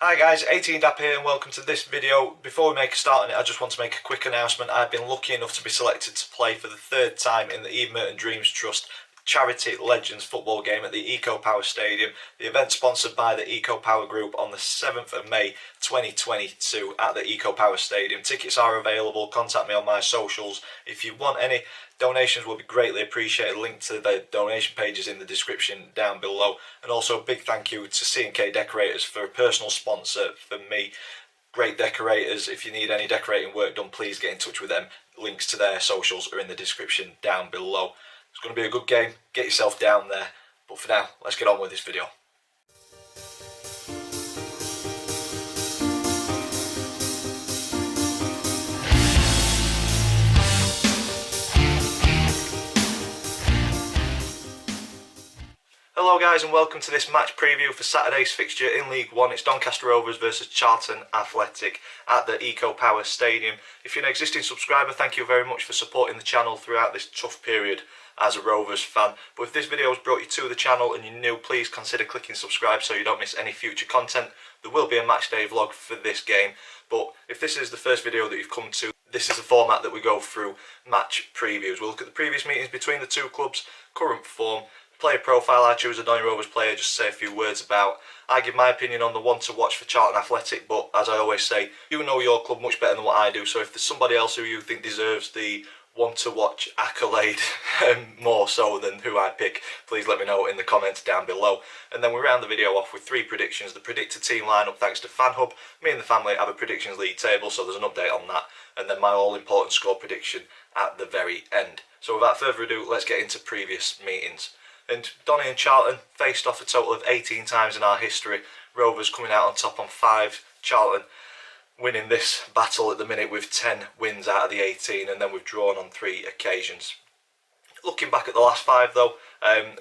Hi guys, 18dap here and welcome to this video. Before we make a start on it, I just want to make a quick announcement. I've been lucky enough to be selected to play for the third time in the Evestrust Charity Legends football game at the Eco Power Stadium. The event sponsored by the Eco Power Group on the 7th of May 2022 at the Eco Power Stadium. Tickets are available. Contact me on my socials if you want any. Donations will be greatly appreciated. Link to the donation pages in the description down below. And also a big thank you to C&K Decorators for a personal sponsor for me. Great decorators. If you need any decorating work done, please get in touch with them. Links to their socials are in the description down below. It's going to be a good game. Get yourself down there. But for now, let's get on with this video. Hello guys and welcome to this match preview for Saturday's fixture in League One. It's Doncaster Rovers versus Charlton Athletic at the Eco Power Stadium. If you're an existing subscriber, thank you very much for supporting the channel throughout this tough period as a Rovers fan. But if this video has brought you to the channel and you're new, please consider clicking subscribe so you don't miss any future content. There will be a match day vlog for this game, but if this is the first video that you've come to, this is the format that we go through match previews. We'll look at the previous meetings between the two clubs, current form, player profile. I choose a Donny Rovers player just to say a few words about. I give my opinion on the one to watch for Charlton Athletic, but as I always say, you know your club much better than what I do, so if there's somebody else who you think deserves the one to watch accolade more so than who I pick, please let me know in the comments down below. And then we round the video off with three predictions. The predicted team lineup thanks to FanHub. Me and the family have a predictions league table, so there's an update on that, and then my all important score prediction at the very end. So without further ado, let's get into previous meetings. And Donny and Charlton faced off a total of 18 times in our history. Rovers coming out on top on 5. Charlton winning this battle at the minute with 10 wins out of the 18, and then we've drawn on 3 occasions. Looking back at the last 5 though,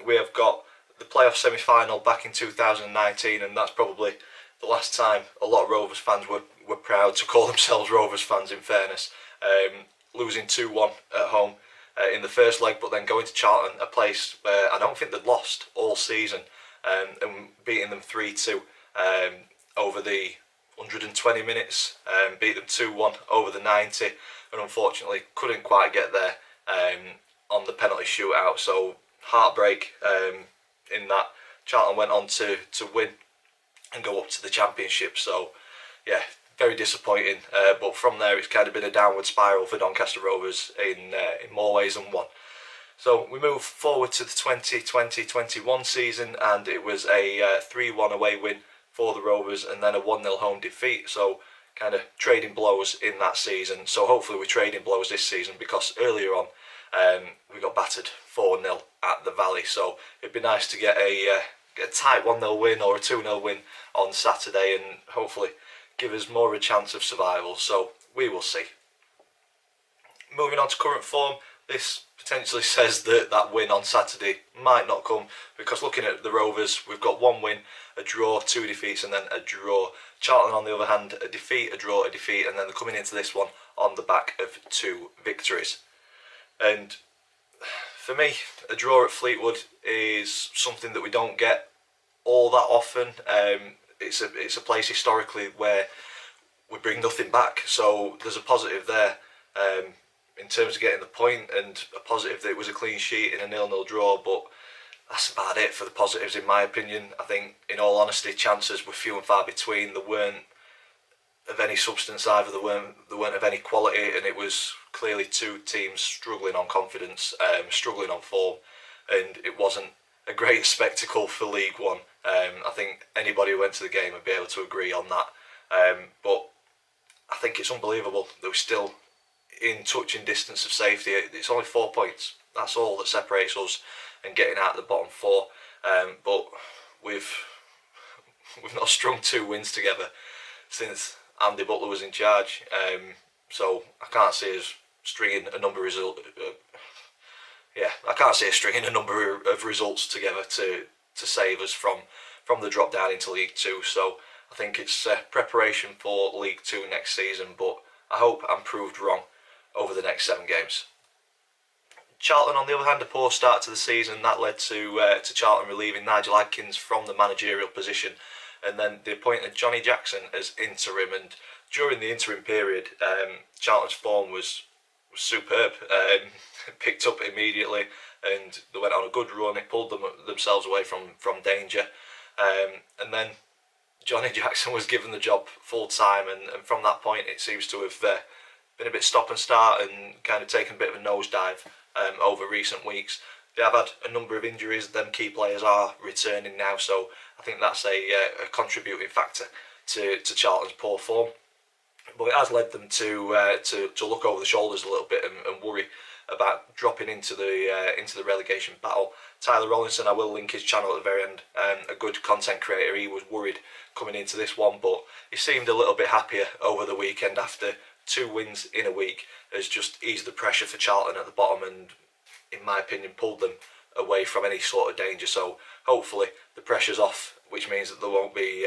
we have got the playoff semi-final back in 2019, and that's probably the last time a lot of Rovers fans were proud to call themselves Rovers fans, in fairness. Losing 2-1 at home in the first leg, but then going to Charlton, a place where I don't think they'd lost all season, and beating them 3-2 over the 120 minutes, beat them 2-1 over the 90, and unfortunately couldn't quite get there on the penalty shootout. So heartbreak in that. Charlton went on to win and go up to the Championship. So yeah, very disappointing, but from there it's kind of been a downward spiral for Doncaster Rovers in more ways than one. So we move forward to the 2020-21 season, and it was a 3-1 away win for the Rovers and then a 1-0 home defeat. So kind of trading blows in that season. So hopefully we're trading blows this season, because earlier on we got battered 4-0 at the Valley. So it'd be nice to get a tight 1-0 win or a 2-0 win on Saturday, and hopefully give us more of a chance of survival, so we will see. Moving on to current form, this potentially says that that win on Saturday might not come, because looking at the Rovers, we've got 1 win, a draw, 2 defeats, and then a draw. Charlton, on the other hand, a defeat, a draw, a defeat, and then they're coming into this one on the back of 2 victories. And for me, a draw at Fleetwood is something that we don't get all that often. It's a place historically where we bring nothing back, so there's a positive there in terms of getting the point, and a positive that it was a clean sheet in a 0-0 draw, but that's about it for the positives in my opinion. I think, in all honesty, chances were few and far between. They weren't of any substance either, they weren't of any quality, and it was clearly 2 teams struggling on confidence, struggling on form, and it wasn't a great spectacle for League One. I think anybody who went to the game would be able to agree on that. But I think it's unbelievable that we're still in touching distance of safety. It's only 4 points. That's all that separates us and getting out of the bottom 4. But we've not strung 2 wins together since Andy Butler was in charge. So I can't see us stringing a number of I can't see us stringing a number of results together to save us from the drop down into League 2. So I think it's preparation for League 2 next season, but I hope I'm proved wrong over the next 7 games. Charlton, on the other hand, a poor start to the season. That led to Charlton relieving Nigel Adkins from the managerial position and then they appointed Johnny Jackson as interim. And during the interim period, Charlton's form was superb. Picked up immediately, and they went on a good run. It pulled themselves away from danger, and then Johnny Jackson was given the job full time, and from that point it seems to have been a bit stop and start and kind of taken a bit of a nosedive over recent weeks. They have had a number of injuries. Them key players are returning now, so I think that's a contributing factor to Charlton's poor form. But it has led them to look over the shoulders a little bit and worry about dropping into the relegation battle. Tyler Rollinson, I will link his channel at the very end, a good content creator. He was worried coming into this one, but he seemed a little bit happier over the weekend after 2 wins in a week. Has just eased the pressure for Charlton at the bottom and, in my opinion, pulled them away from any sort of danger. So hopefully the pressure's off, which means that they won't be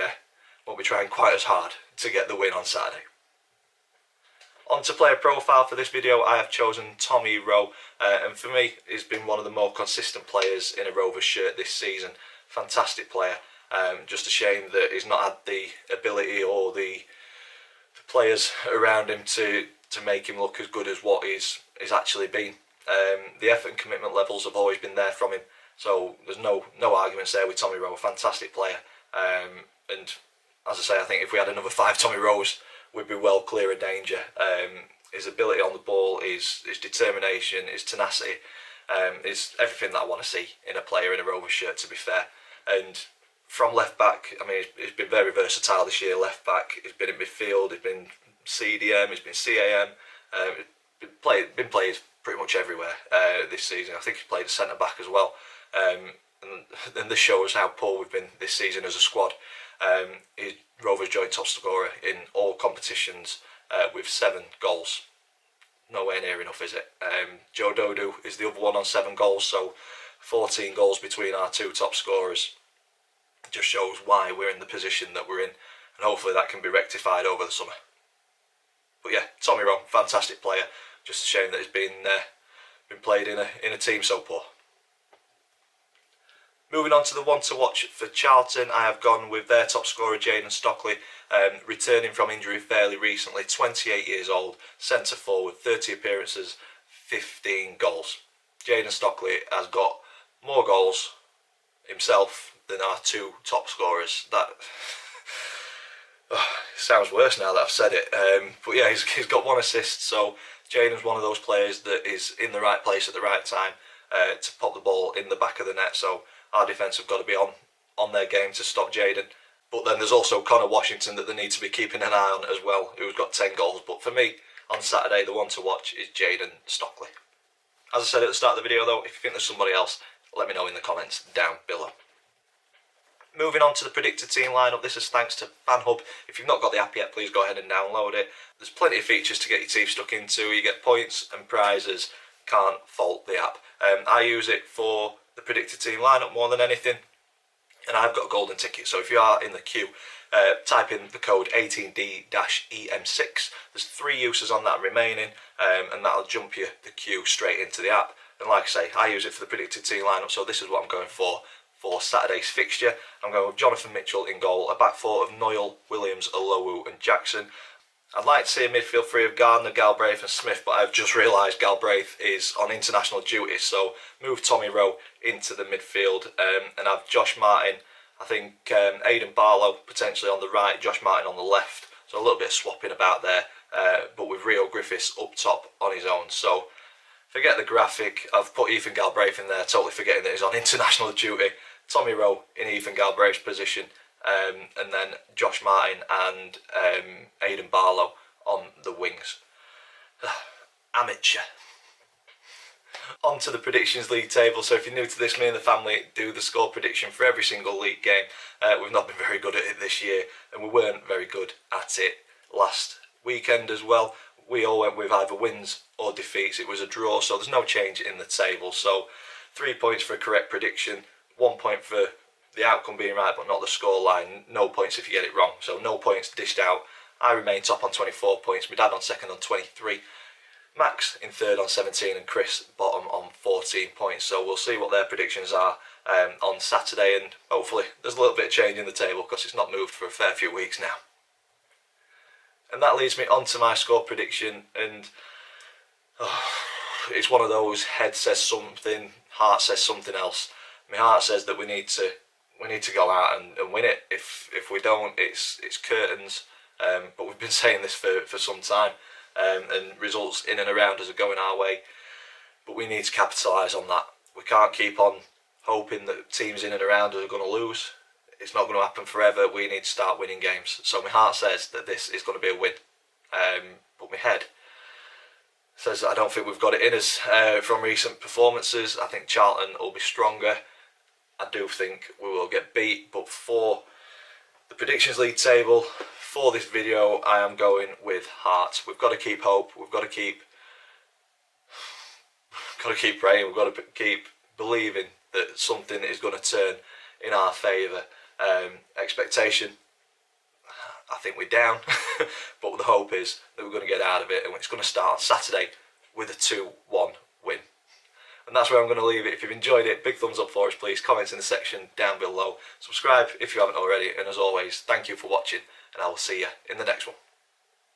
trying quite as hard to get the win on Saturday. On to player profile for this video, I have chosen Tommy Rowe, and for me he's been one of the more consistent players in a Rovers shirt this season. Fantastic player. Just a shame that he's not had the ability or the players around him to make him look as good as what he's actually been. The effort and commitment levels have always been there from him, so there's no arguments there with Tommy Rowe. Fantastic player, and as I say, I think if we had another 5 Tommy Rowes, we'd be well clear of danger. His ability on the ball, his determination, his tenacity, is everything that I want to see in a player in a Rovers shirt, to be fair. And from left back, I mean, he's been very versatile this year. Left back, he's been in midfield, he's been CDM, he's been CAM, been played pretty much everywhere this season. I think he's played at centre back as well. And this shows how poor we've been this season as a squad. He's Rovers joint top scorer in all competitions with 7 goals. Nowhere near enough, is it? Joe Dodu is the other one on 7 goals, so 14 goals between our 2 top scorers. It just shows why we're in the position that we're in, and hopefully that can be rectified over the summer. But yeah, Tommy Rowe, fantastic player. Just a shame that he's been played in a team so poor. Moving on to the one to watch for Charlton, I have gone with their top scorer Jayden Stockley, returning from injury fairly recently, 28 years old, centre forward, 30 appearances, 15 goals. Jayden Stockley has got more goals himself than our 2 top scorers. That sounds worse now that I've said it, but yeah, he's got 1 assist, so Jayden's one of those players that is in the right place at the right time to pop the ball in the back of the net, so our defence have got to be on their game to stop Jayden. But then there's also Connor Washington that they need to be keeping an eye on as well, who's got 10 goals. But for me, on Saturday, the one to watch is Jayden Stockley. As I said at the start of the video though, if you think there's somebody else, let me know in the comments down below. Moving on to the predicted team lineup, this is thanks to FanHub. If you've not got the app yet, please go ahead and download it. There's plenty of features to get your team stuck into. You get points and prizes, can't fault the app. I use it for the predicted team lineup more than anything, and I've got a golden ticket, so if you are in the queue, type in the code 18D-EM6. There's 3 uses on that remaining, and that'll jump you the queue straight into the app. And like I say, I use it for the predicted team lineup, so this is what I'm going for Saturday's fixture. I'm going with Jonathan Mitchell in goal, a back 4 of Noyle, Williams, Olowu and Jackson. I'd like to see a midfield 3 of Gardner, Galbraith and Smith, but I've just realised Galbraith is on international duty, so move Tommy Rowe into the midfield and have Josh Martin, I think Aidan Barlow potentially on the right, Josh Martin on the left, so a little bit of swapping about there, but with Rio Griffiths up top on his own. So forget the graphic, I've put Ethan Galbraith in there, totally forgetting that he's on international duty. Tommy Rowe in Ethan Galbraith's position, and then Josh Martin and Aidan Barlow on the wings. Amateur. On to the predictions league table. So if you're new to this, me and the family do the score prediction for every single league game. We've not been very good at it this year, and we weren't very good at it last weekend as well. We all went with either wins or defeats. It was a draw, so there's no change in the table. So 3 points for a correct prediction, 1 point for the outcome being right but not the score line, no points if you get it wrong, so no points dished out. I remain top on 24 points, my dad on second on 23. Max in third on 17 and Chris bottom on 14 points. So we'll see what their predictions are on Saturday, and hopefully there's a little bit of change in the table because it's not moved for a fair few weeks now. And that leads me on to my score prediction, and it's one of those, head says something, heart says something else. My heart says that we need to go out and win it. If we don't, it's curtains. But we've been saying this for some time, and results in and around us are going our way. But we need to capitalise on that. We can't keep on hoping that teams in and around us are going to lose. It's not going to happen forever. We need to start winning games. So my heart says that this is going to be a win. But my head says that I don't think we've got it in us from recent performances. I think Charlton will be stronger. I do think we will get beat. But for the predictions league table, for this video, I am going with heart. We've got to keep hope. We've got to keep praying. We've got to keep believing that something is going to turn in our favour. Expectation, I think we're down, but the hope is that we're going to get out of it, and it's going to start on Saturday with a 2-1 win. And that's where I'm going to leave it. If you've enjoyed it, big thumbs up for us please, comments in the section down below, subscribe if you haven't already, and as always, thank you for watching, and I will see you in the next one.